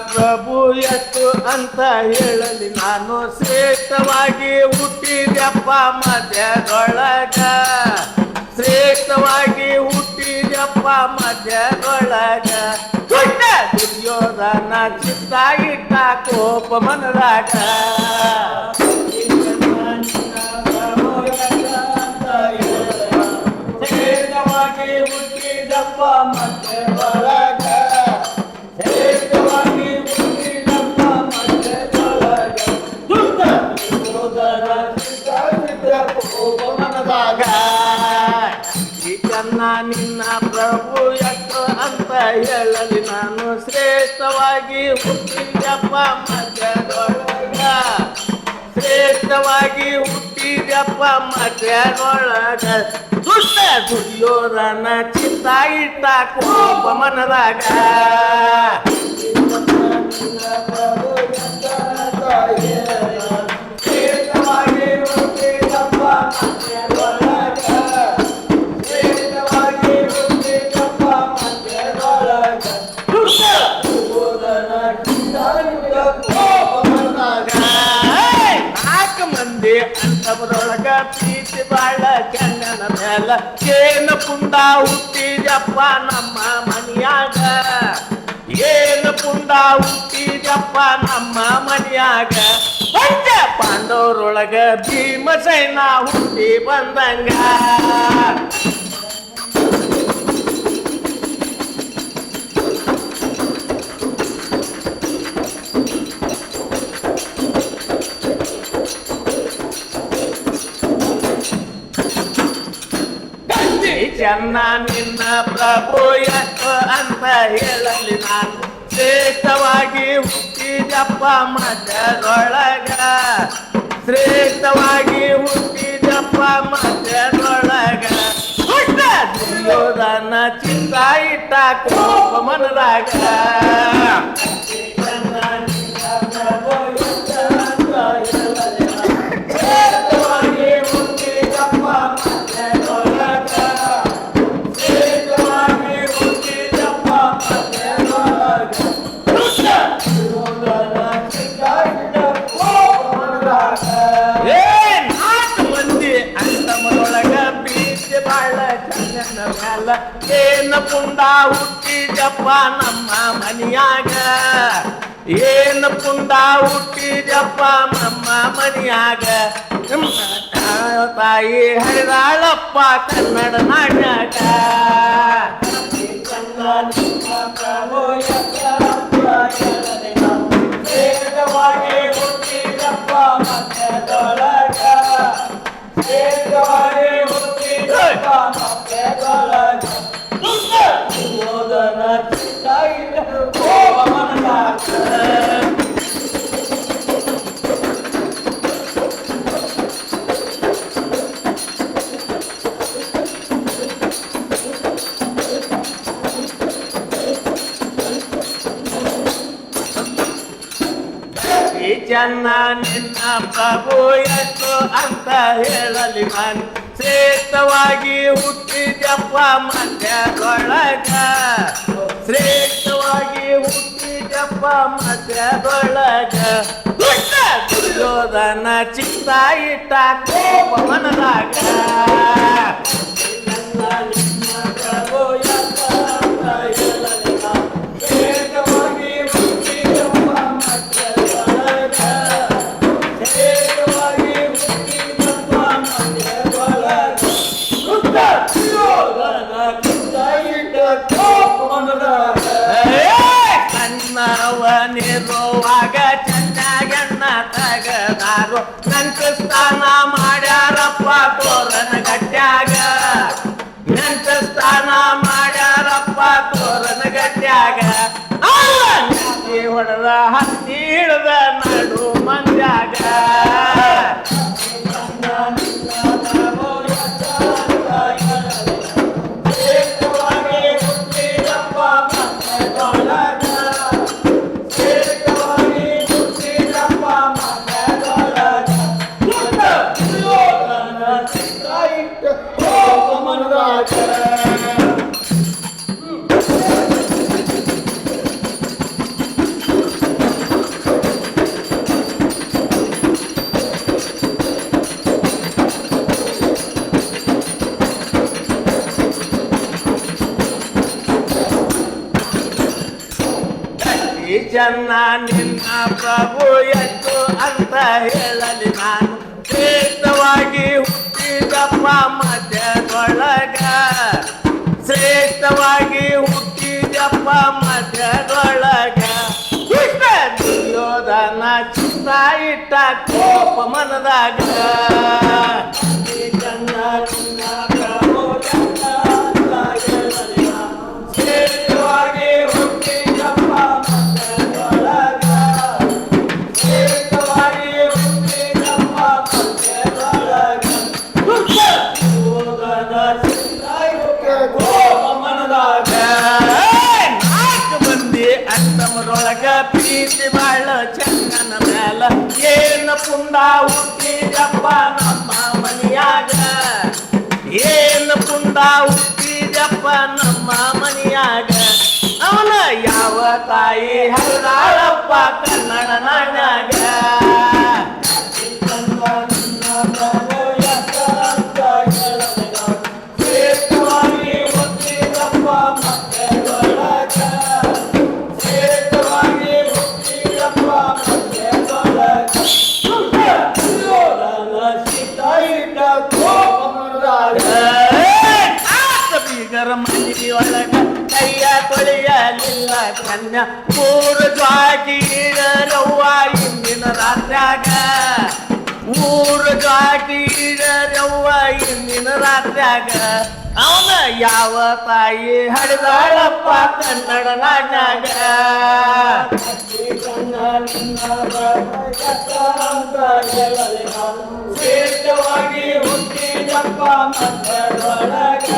ಪ್ರಭು ಎಷ್ಟು ಅಂತ ಹೇಳಲಿ ನಾನು ಶ್ರೇಷ್ಠವಾಗಿ ಹುಟ್ಟಿದ್ಯಪ್ಪ ಮಧ್ಯದೊಳಗ ಶ್ರೇಷ್ಠವಾಗಿ ಹುಟ್ಟಿದ್ಯಪ್ಪ ಮಧ್ಯದೊಳಗ ದುರ್ಯೋಧನ ಚಿತ್ತ ಇಟ್ಟ ಕೋಪ ಮನರಾಗ ಶ್ರೇಷ್ಠವಾಗಿ ಹುಟ್ಟಿದಪ್ಪ ಮಧ್ಯದೊಳಗ ನಿನ್ನ ಪ್ರಭು ಎಷ್ಟು ಅಂತ ಹೇಳಲಿ ನಾನು ಶ್ರೇಷ್ಠವಾಗಿ ಹುಟ್ಟಿದ್ಯಪ್ಪ ಮಧ್ಯದೊಳಗ ಶ್ರೇಷ್ಠವಾಗಿ ಹುಟ್ಟಿದ್ಯಪ್ಪ ಮಧ್ಯದೊಳಗ ದುಷ್ಟ ದುರ್ಯೋಧನ ಚಿತ್ತ ಇಟ್ಟ ಕೋಪ ಮನದಾಗ ಶ್ರೇಷ್ಠವಾಗಿ ಹುಟ್ಟಿದ್ಯಪ್ಪ ಅಂತವರೊಳಗ ಪ್ರೀತಿ ಬಾಳ ಚಂದನ ಮೇಲ ಏನ ಪುಂಡ ಹುಟ್ಟಿದಪ್ಪ ನಮ್ಮ ಮನಿಯಾಗ ಏನ ಪುಂಡ ಹುಟ್ಟಿದಪ್ಪ ನಮ್ಮ ಮನಿಯಾಗ ಪಂಚ ಪಾಂಡವರೊಳಗ ಭೀಮಸೇನ ಹುಟ್ಟಿ ಬಂದಂಗ ಚೆನ್ನ ನಿನ್ನ ಪ್ರಭು ಎಷ್ಟು ಅಂತ ಹೇಳಲಿ ನಾನು ಶ್ರೇಷ್ಠವಾಗಿ ಹುಟ್ಟಿದಪ್ಪ ಮಧ್ಯದೊಳಗ ಶ್ರೇಷ್ಠವಾಗಿ ಹುಟ್ಟಿದಪ್ಪ ಮಧ್ಯದೊಳಗ ದುರ್ಯೋಧನ ಚಿತ್ತ ಇಟ್ಟ ಕೋಪ ಮನದಾಗ ಏನ ಪುಂಡ ಹುಟ್ಟಿದಪ್ಪ ನಮ್ಮ ಮನಿಯಾಗ ಏನ ಪುಂಡ ಹುಟ್ಟಿದಪ್ಪ ನಮ್ಮ ಮನಿಯಾಗ ತಾಯಿ ಹರಿದಾಳಪ್ಪ ಕನ್ನಡ ನಾಟ್ಯಾಗ ಶ್ರೇಷ್ಠವಾಗಿ ಹುಟ್ಟಿದಪ್ಪ ಮಧ್ಯದೊಳಗ ಶ್ರೇಷ್ಠವಾಗಿ ಹುಟ್ಟಿದಪ್ಪ ಮಧ್ಯದೊಳಗ ದುರ್ಯೋಧನ ಚಿತ್ತ ಇಟ್ಟ ಕೋಪ ಮನದಾಗ ಚೆನ್ನ ನಿನ್ನ ಪ್ರಭು ಎಷ್ಟು ಅಂತ ಹೇಳಲಿ ನಾನು ಶ್ರೇಷ್ಠವಾಗಿ ಹುಟ್ಟಿದಪ್ಪ ಮಧ್ಯದೊಳಗ ಶ್ರೇಷ್ಠವಾಗಿ ಹುಟ್ಟಿದಪ್ಪ ಮಧ್ಯದೊಳಗ ದುರ್ಯೋಧನ ಚಿತ್ತ ಇಟ್ಟ ಕೋಪ ಮನದಾಗ ಪ್ರಭು ಎಷ್ಟು ಅಂತ ಹೇಳಲಿ ನಾನು ಶ್ರೇಷ್ಠವಾಗಿ ಹುಟ್ಟಿದಪ್ಪ ಮಧ್ಯದೊಳಗ ಶ್ರೇಷ್ಠವಾಗಿ ಹುಟ್ಟಿದಪ್ಪ ಮಧ್ಯದೊಳಗ ಕನ್ನವನಿರುವಾಗ ಚೆನ್ನಾಗಣ್ಣ ತಗದಾರು ನಂತ ಸ್ಥಾನ ಮಾಡ್ಯಾರಪ್ಪ ತೋರನ ಗಟ್ಟ್ಯಾಗ ನಂತ ಸ್ಥಾನ ಮಾಡ್ಯಾರಪ್ಪ ತೋರನ ಗಟ್ಟ್ಯಾಗ ಹೊಡೆದ ಹತ್ತಿ ಹಿಡ್ದ ನಡು ಮಂದ್ಯಾಗ ಚೆನ್ನ ನಿನ್ನ ಪ್ರಭು ಎಷ್ಟು ಅಂತ ಹೇಳಲಿ ನಾನು ಶ್ರೇಷ್ಠವಾಗಿ ಹುಟ್ಟಿದಪ್ಪ ಮಧ್ಯದೊಳಗ ಶ್ರೇಷ್ಠವಾಗಿ ಹುಟ್ಟಿದಪ್ಪ ಮಧ್ಯದೊಳಗ ದುರ್ಯೋಧನ ಚಿತ್ತ ಇಟ್ಟ ಕೋಪ ಮನದಾಗ ಶ್ರೇಷ್ಠವಾಗಿ ಹುಟ್ಟಿದಪ್ಪ ಮಧ್ಯದೊಳಗ ಶ್ರೇಷ್ಠವಾಗಿ ಹುಟ್ಟಿದಪ್ಪ ಮಧ್ಯದೊಳಗ ದುರ್ಯೋಧನ ಚಿತ್ತ ಇಟ್ಟ ಕೋಪ ಮನದಾಗ ನಾಲ್ಕು ಮಂದಿ ಅಂತಮರೊಳಗ ಪ್ರೀತಿ ಬಾಳ ಚಂದನ ಮೇಲ ಏನು ಪುಂಡ ಹುಟ್ಟಿದಪ್ಪ ನಮ್ಮ ಮನಿಯಾಗ ಏನು ಪುಂಡ ಹುಟ್ಟಿದಪ್ಪ ನಮ್ಮ ಮನಿಯಾಗ ಅವನ ಯಾವ ತಾಯಿ ಹರಿದಾಳಪ್ಪ ಕನ್ನಡ ನಾಡ್ಯಾಗ ಶ್ರೇಷ್ಠವಾಗಿ ಹುಟ್ಟಿದಪ್ಪ ಮಧ್ಯದೊಳಗ ಶ್ರೇಷ್ಠವಾಗಿ ಹುಟ್ಟಿದಪ್ಪ ಮಧ್ಯದೊಳಗ ದುರ್ಯೋಧನ ಚಿತ್ತ ಇಟ್ಟ ಕೋಪ ಮನದಾಗ ಬೀಗರ ಮನೆಯೊಳಗ ಕೈಯ ತೊಳೆಯಲಿಲ್ಲ ಕನ್ಯ ಮೂರು ಜ್ವಾಗೀರವ್ವ ಇಂದಿನ ರಾತ್ರ್ಯಾಗ ಮೂರು ಜ್ವಾಗೀರವ್ವ ಇಂದಿನ ರಾತ್ರ್ಯಾಗ ಅವನ ಯಾವ ತಾಯಿ ಹಡಿದಾಳಪ್ಪ ಕನ್ನಡ ನಾಡ್ಯಾಗ ಶ್ರೇಷ್ಠವಾಗಿ ಹುಟ್ಟಿದಪ್ಪ ಮಧ್ಯದೊಳಗ